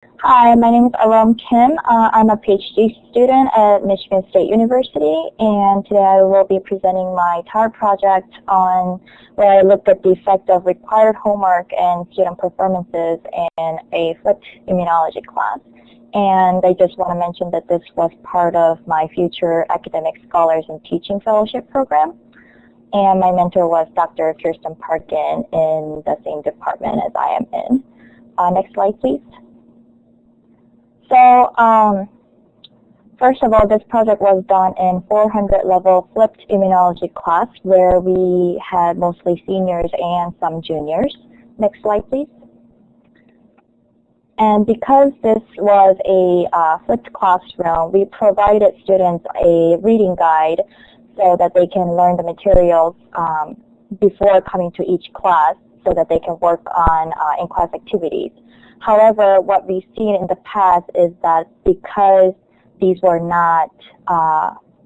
Hi, my name is Ahrom Kim. I'm a PhD student at Michigan State University, and today I will be presenting my TAR project on where I looked at the effect of required homework and student performances in a flipped immunology class. And I just want to mention that this was part of my future academic scholars and teaching fellowship program. And my mentor was Dr. Kirsten Parkin in the same department as I am in. Next slide, please. So, first of all, this project was done in 400 level flipped immunology class where we had mostly seniors and some juniors. Next slide, please. And because this was a flipped classroom, we provided students a reading guide so that they can learn the materials before coming to each class so that they can work on in-class activities. However, what we've seen in the past is that because these were not,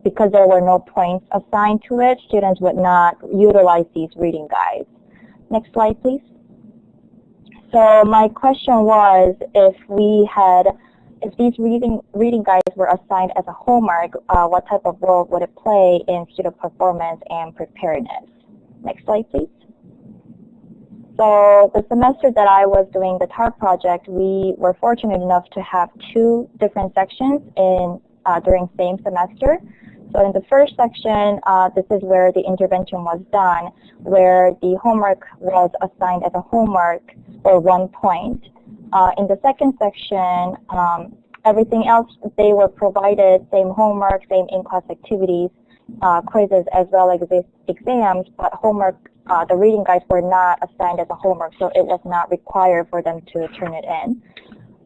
because there were no points assigned to it, students would not utilize these reading guides. Next slide, please. So my question was, if these reading guides were assigned as a homework, what type of role would it play in student performance and preparedness? Next slide, please. So the semester that I was doing the TAR project, we were fortunate enough to have two different sections during same semester. So in the first section, this is where the intervention was done, where the homework was assigned as a homework for 1 point. In the second section, everything else, they were provided same homework, same in-class activities, quizzes, as well as exams, but homework, the reading guides were not assigned as a homework, so it was not required for them to turn it in.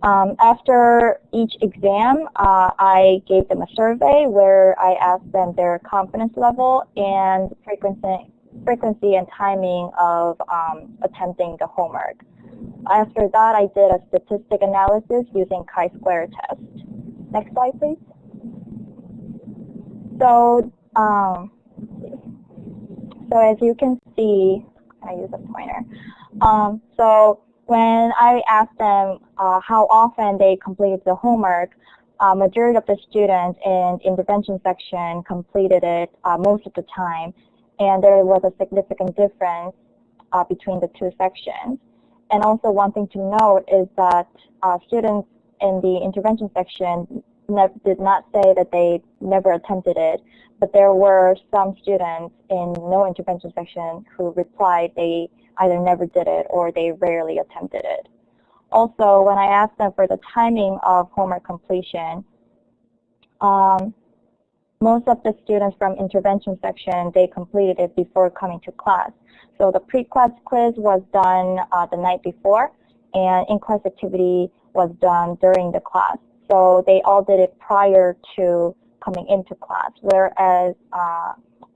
After each exam, I gave them a survey where I asked them their confidence level and frequency and timing of attempting the homework. After that, I did a statistic analysis using chi-square test. Next slide, please. So, so as you can see, I use a pointer. So when I asked them how often they completed the homework, majority of the students in intervention section completed it most of the time, and there was a significant difference between the two sections. And also one thing to note is that students in the intervention section did not say that they never attempted it, but there were some students in no intervention section who replied they either never did it or they rarely attempted it. Also, when I asked them for the timing of homework completion, most of the students from intervention section, they completed it before coming to class. So the pre-class quiz was done the night before, and in-class activity was done during the class. So they all did it prior to coming into class, whereas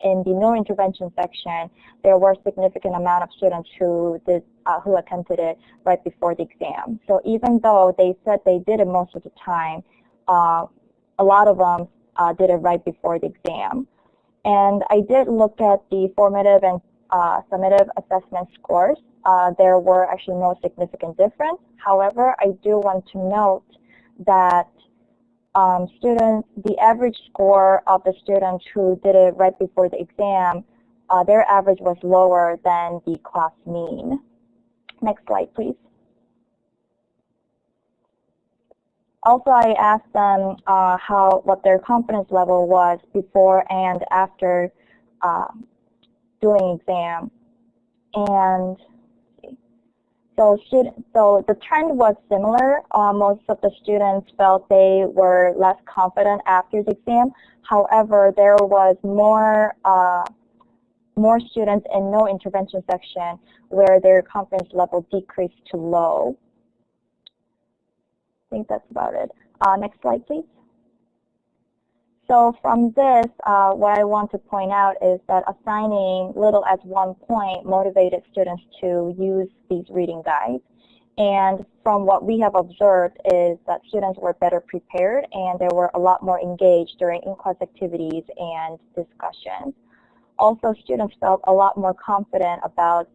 in the no intervention section, there were a significant amount of students who attempted it right before the exam. So even though they said they did it most of the time, a lot of them did it right before the exam. And I did look at the formative and summative assessment scores. There were actually no significant difference. However, I do want to note that the average score of the students who did it right before the exam, their average was lower than the class mean. Next slide, please. Also, I asked them what their confidence level was before and after doing exam, and so the trend was similar. Most of the students felt they were less confident after the exam. However, there was more students in no intervention section where their confidence level decreased to low. I think that's about it. Next slide, please. So from this, what I want to point out is that assigning little as 1 point motivated students to use these reading guides. And from what we have observed is that students were better prepared and they were a lot more engaged during in-class activities and discussions. Also, students felt a lot more confident about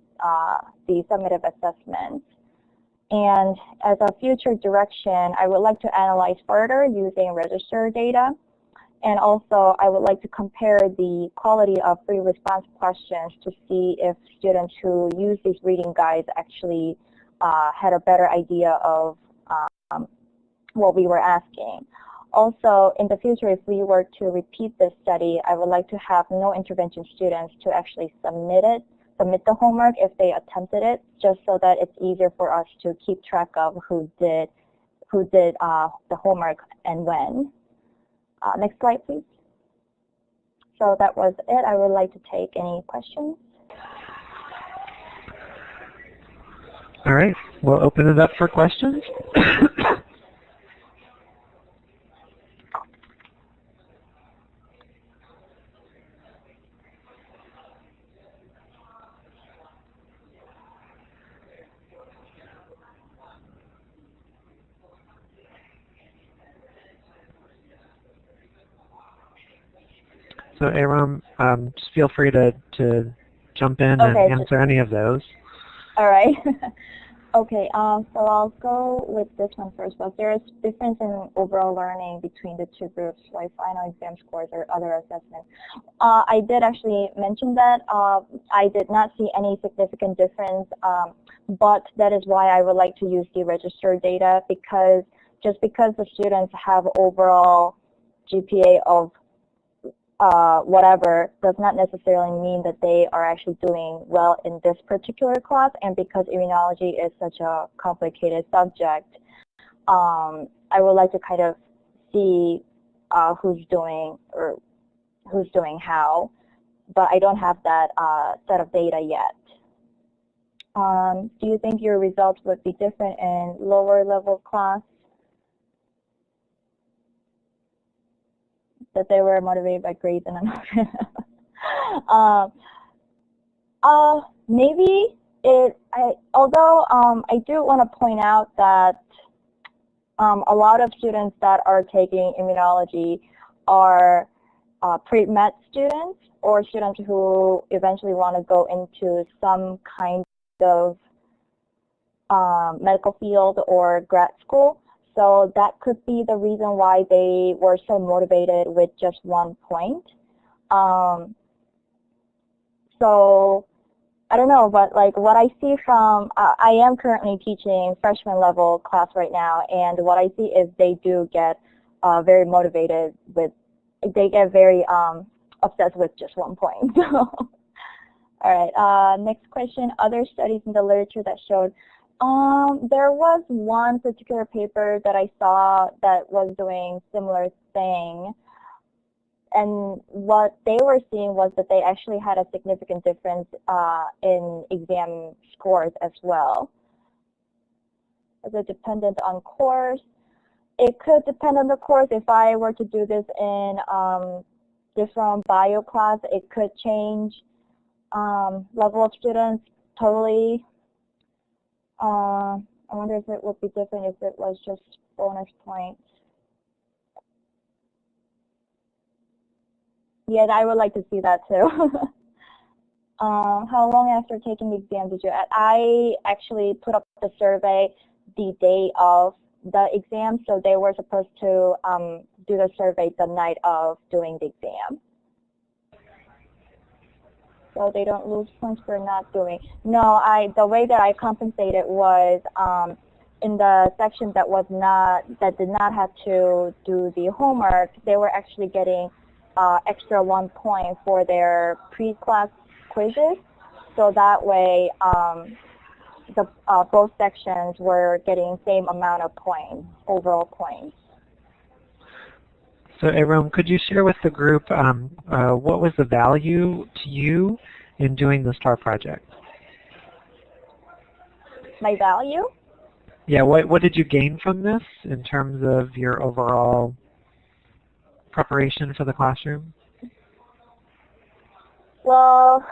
the summative assessments. And as a future direction, I would like to analyze further using register data. And also, I would like to compare the quality of free response questions to see if students who use these reading guides actually had a better idea of what we were asking. Also, in the future, if we were to repeat this study, I would like to have no intervention students to actually submit the homework if they attempted it, just so that it's easier for us to keep track of who did the homework and when. Next slide, please. So that was it. I would like to take any questions. All right, we'll open it up for questions. So Ahrom, just feel free to jump in and answer any of those. All right. Okay, so I'll go with this one first. Was there a difference in overall learning between the two groups, like final exam scores or other assessments? I did actually mention that. I did not see any significant difference, but that is why I would like to use the registered data, because just because the students have overall GPA of whatever does not necessarily mean that they are actually doing well in this particular class. And because immunology is such a complicated subject, I would like to kind of see who's doing how, but I don't have that set of data yet. Do you think your results would be different in lower level class? That they were motivated by grades and maybe although I do want to point out that a lot of students that are taking immunology are pre-med students or students who eventually want to go into some kind of medical field or grad school. So that could be the reason why they were so motivated with just 1 point. So I don't know, but like what I see from, I am currently teaching freshman level class right now, and what I see is they do get very motivated with, they get very obsessed with just 1 point. All right, next question. Other studies in the literature that showed there was one particular paper that I saw that was doing similar thing, and what they were seeing was that they actually had a significant difference in exam scores as well. Is it dependent on course? It could depend on the course. If I were to do this in different bio class, it could change level of students totally. I wonder if it would be different if it was just bonus points. Yeah, I would like to see that too. How long after taking the exam did you add? I actually put up the survey the day of the exam, so they were supposed to do the survey the night of doing the exam. So they don't lose points for not doing. No, the way that I compensated was in the section that did not have to do the homework, they were actually getting extra 1 point for their pre-class quizzes. So that way, both sections were getting same amount of points, overall points. So Ahrom, could you share with the group what was the value to you in doing the STAR project? My value? Yeah, what did you gain from this in terms of your overall preparation for the classroom? Well,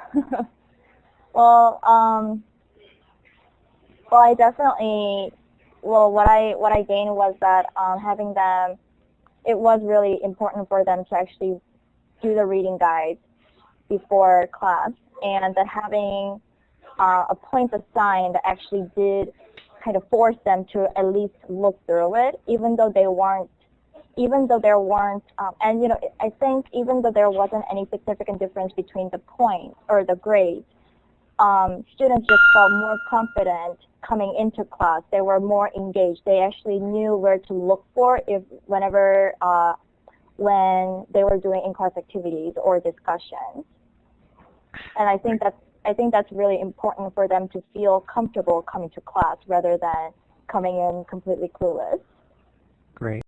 I definitely, what I gained was that having them, it was really important for them to actually do the reading guides before class, and that having a point assigned actually did kind of force them to at least look through it, even though there weren't, and I think even though there wasn't any significant difference between the points or the grades, students just felt more confident coming into class. They were more engaged. They actually knew where to look for when they were doing in-class activities or discussions. And I think that's really important for them to feel comfortable coming to class rather than coming in completely clueless. Great.